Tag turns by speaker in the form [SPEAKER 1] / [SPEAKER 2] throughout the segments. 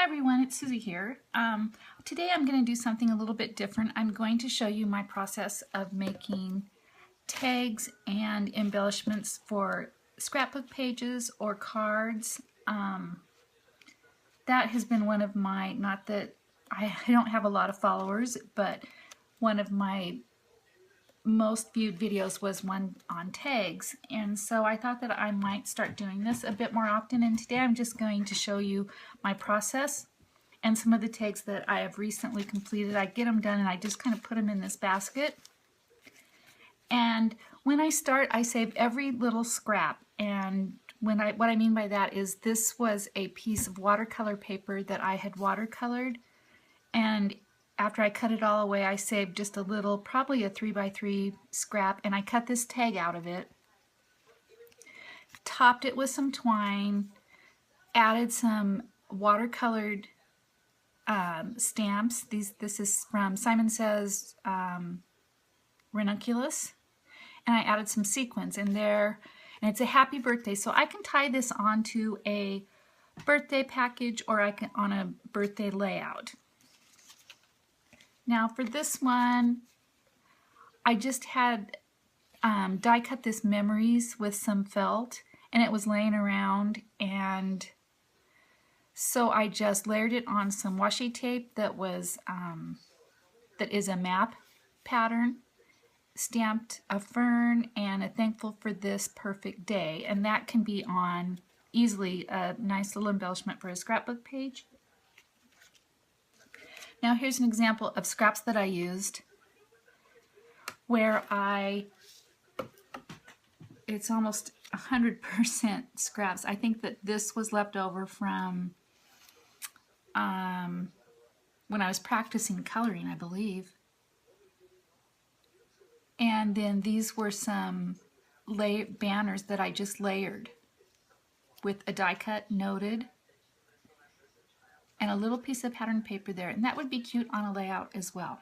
[SPEAKER 1] Hi everyone, it's Susie here. Today I'm going to do something a little bit different. I'm going to show you my process of making tags and embellishments for scrapbook pages or cards. That has been one of my, not that I don't have a lot of followers, but one of my most viewed videos was one on tags, and so I thought that I might start doing this a bit more often, and today I'm just going to show you my process and some of the tags that I have recently completed. I get them done and I just kind of put them in this basket, and when I start I save every little scrap. And what I mean by that is this was a piece of watercolor paper that I had watercolored, and after I cut it all away, I saved just a little, probably a 3x3 scrap, and I cut this tag out of it, topped it with some twine, added some watercolored stamps. This is from Simon Says Ranunculus, and I added some sequins in there, and it's a happy birthday, so I can tie this onto a birthday package or I can on a birthday layout. Now for this one, I just had die cut this memories with some felt, and it was laying around, and so I just layered it on some washi tape that was that is a map pattern, stamped a fern and a thankful for this perfect day, and that can be on easily a nice little embellishment for a scrapbook page. Now here's an example of scraps that I used where it's almost 100% scraps. I think that this was left over from when I was practicing coloring, I believe. And then these were some banners that I just layered with a die cut noted and a little piece of pattern paper there, and that would be cute on a layout as well.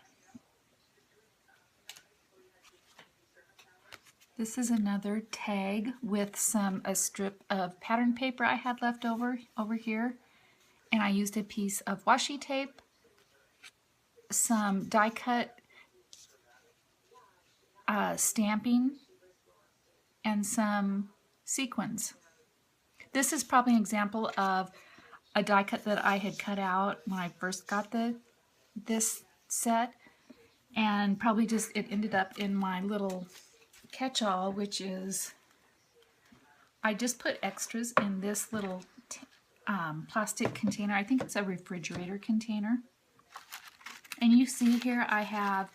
[SPEAKER 1] This is another tag with a strip of pattern paper I had left over here, and I used a piece of washi tape, some die cut stamping, and some sequins. This is probably an example of a die cut that I had cut out when I first got this set, and probably just it ended up in my little catch-all, which is I just put extras in this little plastic container. I think it's a refrigerator container, and you see here I have,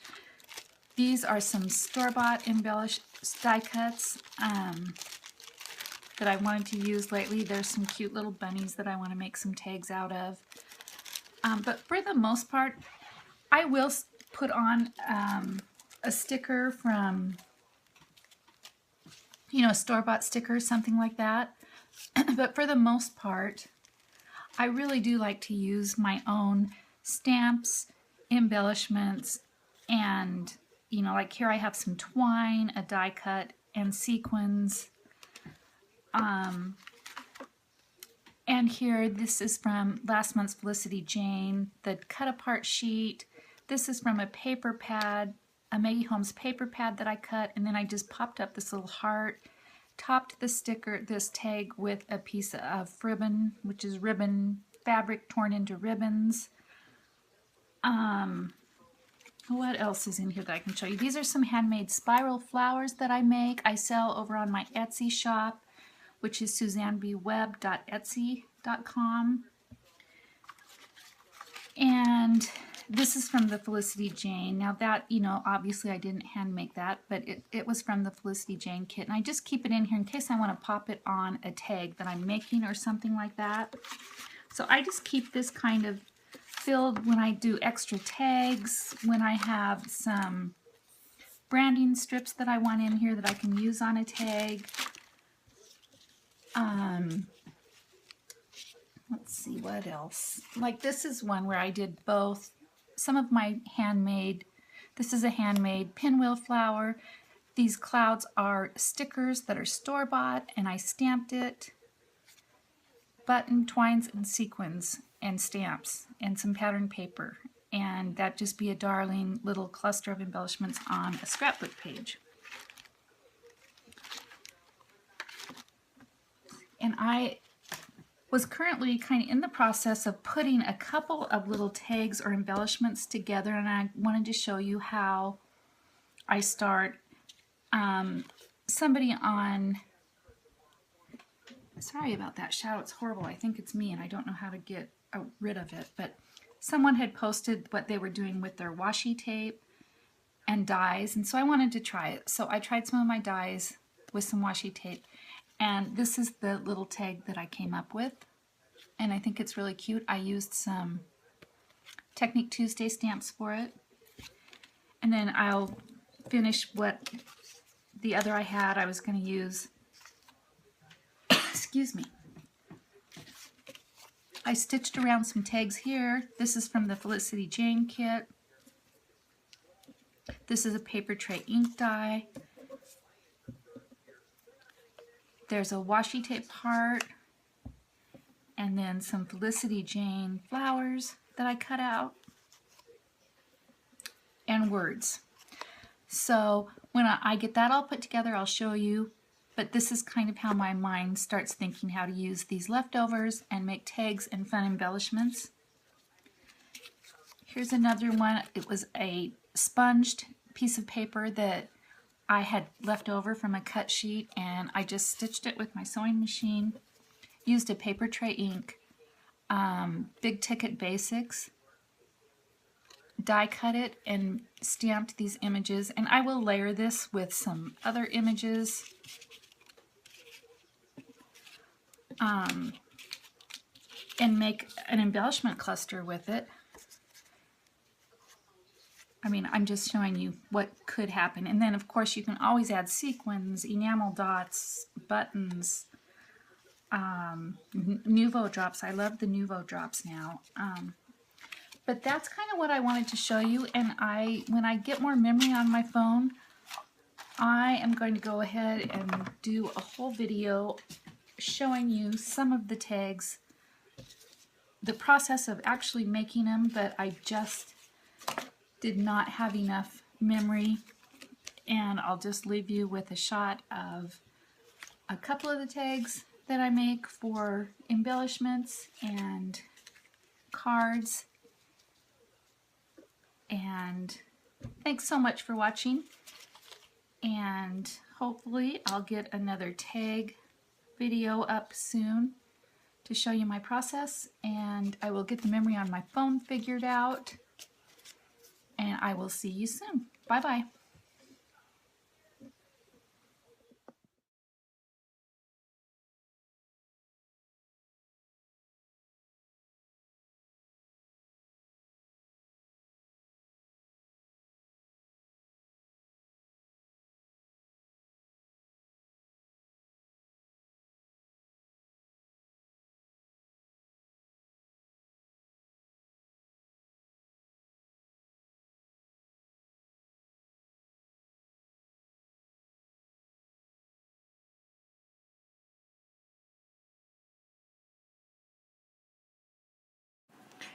[SPEAKER 1] these are some store-bought embellished die cuts that I wanted to use lately. There's some cute little bunnies that I want to make some tags out of. But for the most part, I will put on a sticker from, a store-bought sticker, something like that. But for the most part, I really do like to use my own stamps, embellishments, and, like here I have some twine, a die cut, and sequins. And here, this is from last month's Felicity Jane, the cut apart sheet. This is from a paper pad, a Maggie Holmes paper pad that I cut, and then I just popped up this little heart, topped the sticker, this tag, with a piece of ribbon, which is ribbon fabric torn into ribbons. What else is in here that I can show you? These are some handmade spiral flowers that I make. I sell over on my Etsy shop, which is suzannebwebb.etsy.com. And this is from the Felicity Jane. Now that, obviously I didn't hand make that, but it was from the Felicity Jane kit. And I just keep it in here in case I want to pop it on a tag that I'm making or something like that. So I just keep this kind of filled when I do extra tags, when I have some branding strips that I want in here that I can use on a tag. Let's see what else. Like this is one where I did both. Some of my handmade, this is a handmade pinwheel flower. These clouds are stickers that are store-bought, and I stamped it. Button, twines, and sequins. and stamps and some pattern paper, and that'd just be a darling little cluster of embellishments on a scrapbook page. And I was currently kind of in the process of putting a couple of little tags or embellishments together, and I wanted to show you how I start. Somebody on, sorry about that shadow, it's horrible. I think it's me and I don't know how to get rid of it, but someone had posted what they were doing with their washi tape and dies, and so I wanted to try it. So I tried some of my dies with some washi tape, and this is the little tag that I came up with, and I think it's really cute. I used some Technique Tuesday stamps for it, and then I'll finish what the other I had. I was going to use, excuse me, I stitched around some tags here. This is from the Felicity Jane kit. This is a paper tray ink die. There's a washi tape part, and then some Felicity Jane flowers that I cut out, and words. So when I get that all put together, I'll show you, but this is kind of how my mind starts thinking how to use these leftovers and make tags and fun embellishments. Here's another one. It was a sponged piece of paper that I had left over from a cut sheet, and I just stitched it with my sewing machine, used a paper tray ink, Big Ticket Basics, die cut it and stamped these images, and I will layer this with some other images. And make an embellishment cluster with it. I mean, I'm just showing you what could happen. And then, of course, you can always add sequins, enamel dots, buttons, Nuvo drops. I love the Nuvo drops now. But that's kind of what I wanted to show you. And when I get more memory on my phone, I am going to go ahead and do a whole video showing you some of the tags, the process of actually making them, but I just did not have enough memory, and I'll just leave you with a shot of a couple of the tags that I make for embellishments and cards. And thanks so much for watching, and hopefully I'll get another tag video up soon to show you my process, and I will get the memory on my phone figured out, and I will see you soon. Bye bye.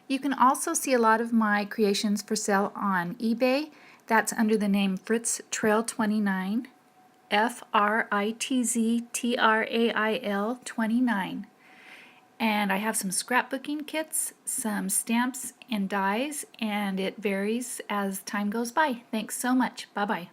[SPEAKER 1] You can also see a lot of my creations for sale on eBay. That's under the name Fritz Trail 29, FRITZTRAIL 29. And I have some scrapbooking kits, some stamps and dies, and it varies as time goes by. Thanks so much. Bye-bye.